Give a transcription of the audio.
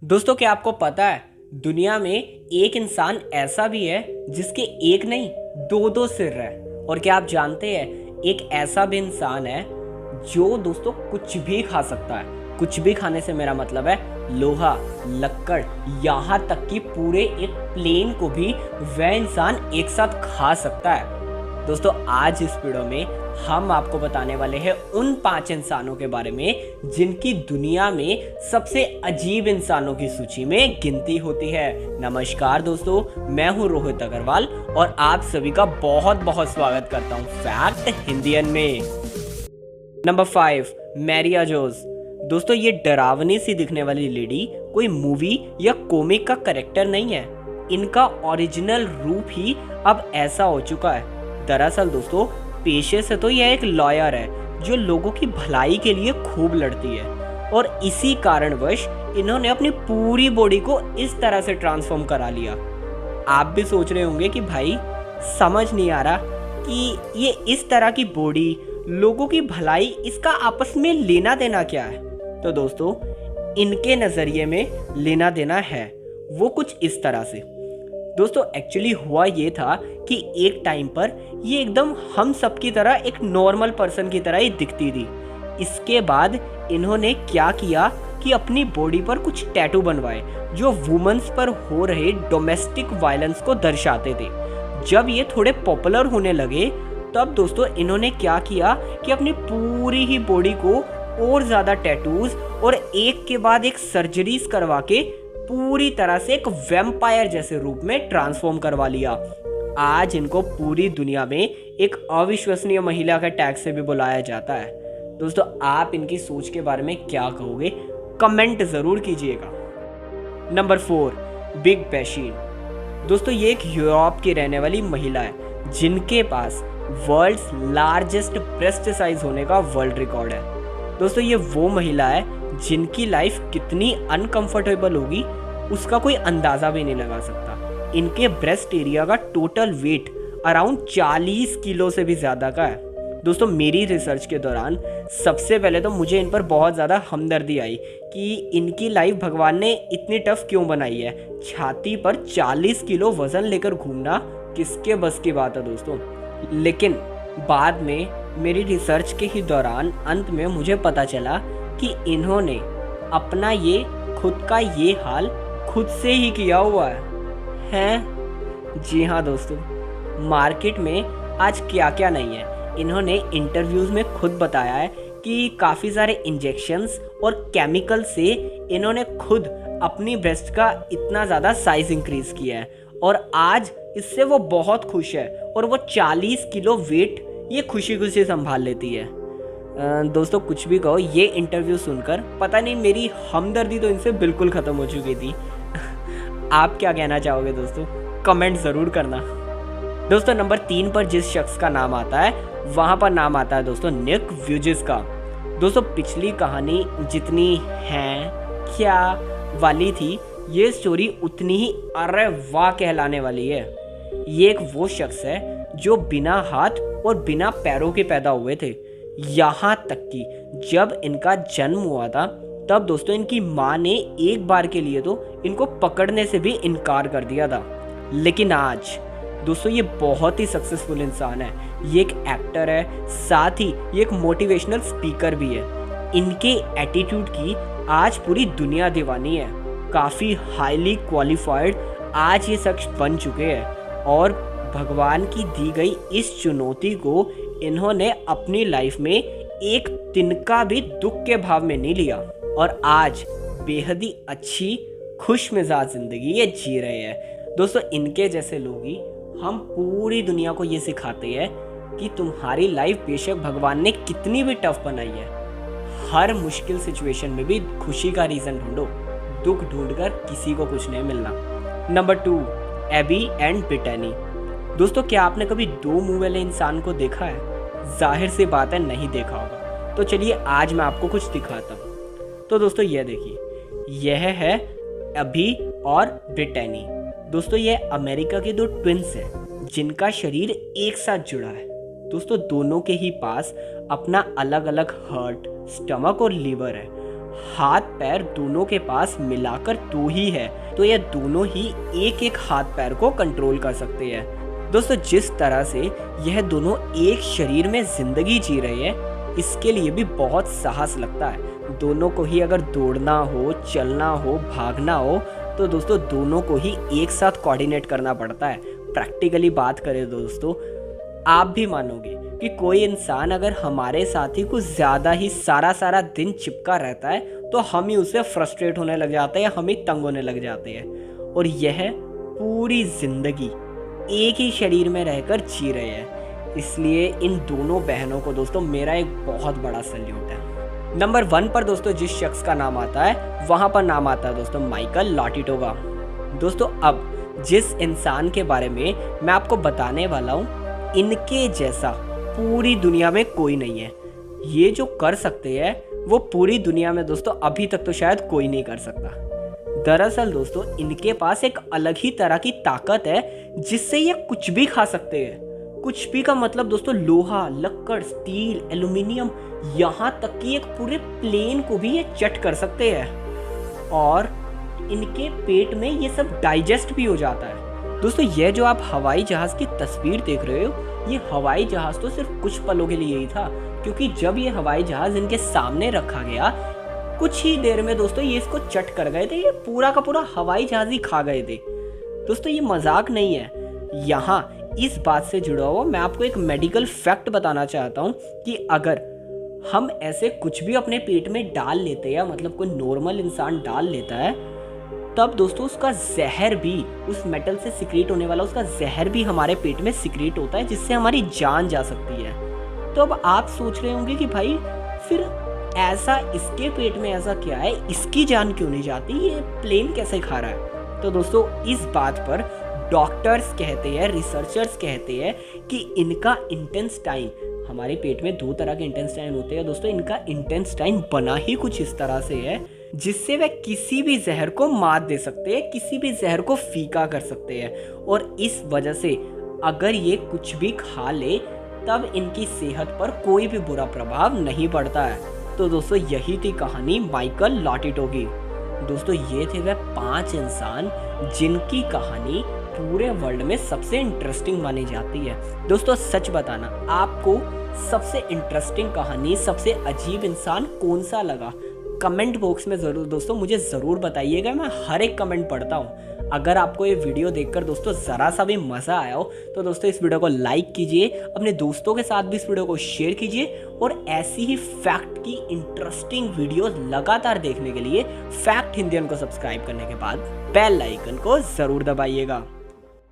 दोस्तों, क्या आपको पता है दुनिया में एक इंसान ऐसा भी है जिसके एक नहीं दो दो सिर है। और क्या आप जानते हैं एक ऐसा भी इंसान है जो दोस्तों कुछ भी खा सकता है। कुछ भी खाने से मेरा मतलब है लोहा, लक्कड़, यहाँ तक कि पूरे एक प्लेन को भी वह इंसान एक साथ खा सकता है। दोस्तों, आज इस वीडियो में हम आपको बताने वाले हैं उन 5 इंसानों के बारे में जिनकी दुनिया में सबसे अजीब इंसानों की सूची में गिनती होती है। नमस्कार दोस्तों, मैं हूं रोहित अग्रवाल और आप सभी का बहुत बहुत स्वागत करता हूं फैक्ट हिंदियन में। नंबर 5, मैरिया जोस। दोस्तों, ये डरावनी सी दिखने वाली लेडी कोई मूवी या कॉमिक का कैरेक्टर नहीं है। इनका ओरिजिनल रूप ही अब ऐसा हो चुका है। दरअसल दोस्तों, पेशे से तो यह एक लॉयर है जो लोगों की भलाई के लिए खूब लड़ती है और इसी कारणवश इन्होंने अपनी पूरी बॉडी को इस तरह से ट्रांसफॉर्म करा लिया। आप भी सोच रहे होंगे कि भाई समझ नहीं आ रहा कि ये इस तरह की बॉडी, लोगों की भलाई, इसका आपस में लेना देना क्या है। तो दोस्तों, इनके नज़रिए में लेना देना है वो कुछ इस तरह से। दोस्तों, एक्चुअली हुआ ये था कि एक टाइम पर ये एकदम हम सब की तरह एक नॉर्मल पर्सन की तरह ही दिखती थी। इसके बाद इन्होंने क्या किया कि अपनी बॉडी पर कुछ टैटू बनवाए जो वुमेन्स पर हो रहे डोमेस्टिक वायलेंस को दर्शाते थे। जब ये थोड़े पॉपुलर होने लगे तब दोस्तों इन्होंने क्या किया कि अपनी पूरी ही बॉडी को और ज़्यादा टैटूज और एक के बाद एक सर्जरीज करवा के पूरी तरह से एक वैम्पायर जैसे रूप में ट्रांसफॉर्म करवा लिया। आज इनको पूरी दुनिया में एक अविश्वसनीय महिला के टैग से भी बुलाया जाता है। दोस्तों, आप इनकी सोच के बारे में क्या कहोगे, कमेंट जरूर कीजिएगा। नंबर 4, बिग बैशीन। दोस्तों, ये एक यूरोप की रहने वाली महिला है जिनके पास वर्ल्ड्स लार्जेस्ट ब्रेस्ट साइज होने का वर्ल्ड रिकॉर्ड है। दोस्तों, ये वो महिला है जिनकी लाइफ कितनी अनकंफर्टेबल होगी उसका कोई अंदाज़ा भी नहीं लगा सकता। इनके ब्रेस्ट एरिया का टोटल वेट अराउंड 40 किलो से भी ज़्यादा का है। दोस्तों, मेरी रिसर्च के दौरान सबसे पहले तो मुझे इन पर बहुत ज़्यादा हमदर्दी आई कि इनकी लाइफ भगवान ने इतनी टफ क्यों बनाई है। छाती पर 40 किलो वज़न लेकर घूमना किसके बस की बात है दोस्तों। लेकिन बाद में मेरी रिसर्च के ही दौरान अंत में मुझे पता चला कि इन्होंने अपना ये खुद का ये हाल खुद से ही किया हुआ है। जी हाँ दोस्तों, मार्केट में आज क्या क्या नहीं है। इन्होंने इंटरव्यूज़ में खुद बताया है कि काफ़ी सारे इंजेक्शंस और केमिकल से इन्होंने खुद अपनी ब्रेस्ट का इतना ज़्यादा साइज इंक्रीज़ किया है और आज इससे वो बहुत खुश है और वो 40 किलो वेट ये खुशी खुशी संभाल लेती है। दोस्तों, कुछ भी कहो, ये इंटरव्यू सुनकर पता नहीं मेरी हमदर्दी तो इनसे बिल्कुल ख़त्म हो चुकी थी। आप क्या कहना चाहोगे दोस्तों, कमेंट ज़रूर करना। दोस्तों, नंबर 3 पर जिस शख्स का नाम आता है वहाँ पर नाम आता है दोस्तों निक व्यूजेस का। दोस्तों, पिछली कहानी जितनी है क्या वाली थी, ये स्टोरी उतनी ही अरे वाह कहलाने वाली है। ये एक वो शख्स है जो बिना हाथ और बिना पैरों के पैदा हुए थे। यहाँ तक कि जब इनका जन्म हुआ था तब दोस्तों इनकी माँ ने एक बार के लिए तो इनको पकड़ने से भी इनकार कर दिया था। लेकिन आज दोस्तों ये बहुत ही सक्सेसफुल इंसान है। ये एक एक्टर है, साथ ही ये एक मोटिवेशनल स्पीकर भी है। इनके एटीट्यूड की आज पूरी दुनिया दीवानी है। काफ़ी हाईली क्वालिफाइड आज ये शख्स बन चुके हैं और भगवान की दी गई इस चुनौती को इन्होंने अपनी लाइफ में एक तिनका भी दुख के भाव में नहीं लिया और आज बेहद ही अच्छी खुश मिजाज जिंदगी ये जी रहे हैं। दोस्तों, इनके जैसे लोग ही हम पूरी दुनिया को ये सिखाते हैं कि तुम्हारी लाइफ बेशक भगवान ने कितनी भी टफ बनाई है, हर मुश्किल सिचुएशन में भी खुशी का रीज़न ढूंढो। दुख ढूंढकर किसी को कुछ नहीं मिलना। Number 2, Abby and Britney. दोस्तों, क्या आपने कभी 2 मुंह वाले इंसान को देखा है? जाहिर सी बात है नहीं देखा होगा। तो चलिए आज मैं आपको कुछ दिखाता हूँ। तो दोस्तों ये देखिए, यह है एबी और ब्रिटेनी। दोस्तों, ये अमेरिका के 2 ट्विंस हैं जिनका शरीर एक साथ जुड़ा है। दोस्तों, दोनों के ही पास अपना अलग अलग हार्ट, स्टमक और लीवर है। हाथ पैर दोनों के पास मिलाकर दो ही है, तो ये दोनों ही एक एक हाथ पैर को कंट्रोल कर सकते हैं। दोस्तों जिस तरह से यह दोनों एक शरीर में जिंदगी जी रहे हैं, इसके लिए भी बहुत साहस लगता है। दोनों को ही अगर दौड़ना हो, चलना हो, भागना हो, तो दोस्तों दोनों को ही एक साथ कोऑर्डिनेट करना पड़ता है। प्रैक्टिकली बात करें दोस्तों, आप भी मानोगे कि कोई इंसान अगर हमारे साथ ही कुछ ज़्यादा ही सारा दिन चिपका रहता है, तो हम ही उससे फ्रस्ट्रेट होने लग जाते हैं, हम ही तंग होने लग जाते हैं। और यह पूरी ज़िंदगी एक ही शरीर में रहकर जी रहे हैं। इसलिए इन दोनों बहनों को दोस्तों मेरा एक बहुत बड़ा सल्यूट है। नंबर 1 पर दोस्तों जिस शख्स का नाम आता है, वहाँ पर नाम आता है दोस्तों माइकल लाटिटो का। दोस्तों अब जिस इंसान के बारे में मैं आपको बताने वाला हूँ, इनके जैसा पूरी दुनिया में कोई नहीं है। ये जो कर सकते हैं वो पूरी दुनिया में दोस्तों अभी तक तो शायद कोई नहीं कर सकता। दरअसल दोस्तों इनके पास एक अलग ही तरह की ताकत है, जिससे ये कुछ भी खा सकते हैं। कुछ भी का मतलब दोस्तों लोहा, लक्कड़, स्टील, एल्यूमिनियम, यहाँ तक कि एक पूरे प्लेन को भी ये चट कर सकते हैं। और इनके पेट में ये सब डाइजेस्ट भी हो जाता है। दोस्तों ये जो आप हवाई जहाज की तस्वीर देख रहे हो, ये हवाई जहाज तो सिर्फ कुछ पलों के लिए ही था, क्योंकि जब ये हवाई जहाज इनके सामने रखा गया, कुछ ही देर में दोस्तों ये इसको चट कर गए थे। ये पूरा का पूरा हवाई जहाज ही खा गए थे। दोस्तों ये मजाक नहीं है। यहाँ इस बात से जुड़ा हुआ मैं आपको एक मेडिकल फैक्ट बताना चाहता हूँ कि अगर हम ऐसे कुछ भी अपने पेट में डाल लेते हैं, मतलब कोई नॉर्मल इंसान डाल लेता है, तब दोस्तों उसका जहर भी, उस मेटल से सिक्रीट होने वाला उसका जहर भी हमारे पेट में सिक्रीट होता है, जिससे हमारी जान जा सकती है। तो अब आप सोच रहे होंगे कि भाई फिर ऐसा इसके पेट में ऐसा क्या है, इसकी जान क्यों नहीं जाती, ये प्लेन कैसे खा रहा है? तो दोस्तों इस बात पर डॉक्टर्स कहते हैं, रिसर्चर्स कहते हैं कि इनका इंटेस्टाइन, हमारे पेट में 2 तरह के इंटेस्टाइन होते हैं दोस्तों, इनका इंटेस्टाइन बना ही कुछ इस तरह से है जिससे वह किसी भी जहर को मात दे सकते हैं, किसी भी जहर को फीका कर सकते हैं। और इस वजह से अगर ये कुछ भी खा ले, तब इनकी सेहत पर कोई भी बुरा प्रभाव नहीं पड़ता है। तो दोस्तों यही थी कहानी माइकल लाटिटो की। दोस्तों ये थे वह 5 इंसान जिनकी कहानी पूरे वर्ल्ड में सबसे इंटरेस्टिंग मानी जाती है। दोस्तों सच बताना, आपको सबसे इंटरेस्टिंग कहानी, सबसे अजीब इंसान कौन सा लगा? कमेंट बॉक्स में ज़रूर दोस्तों मुझे ज़रूर बताइएगा, मैं हर एक कमेंट पढ़ता हूँ। अगर आपको ये वीडियो देखकर दोस्तों ज़रा सा भी मज़ा आया हो, तो दोस्तों इस वीडियो को लाइक कीजिए, अपने दोस्तों के साथ भी इस वीडियो को शेयर कीजिए, और ऐसी ही फैक्ट की इंटरेस्टिंग वीडियोस लगातार देखने के लिए फैक्ट हिंदियन को सब्सक्राइब करने के बाद बेल आइकन को ज़रूर दबाइएगा।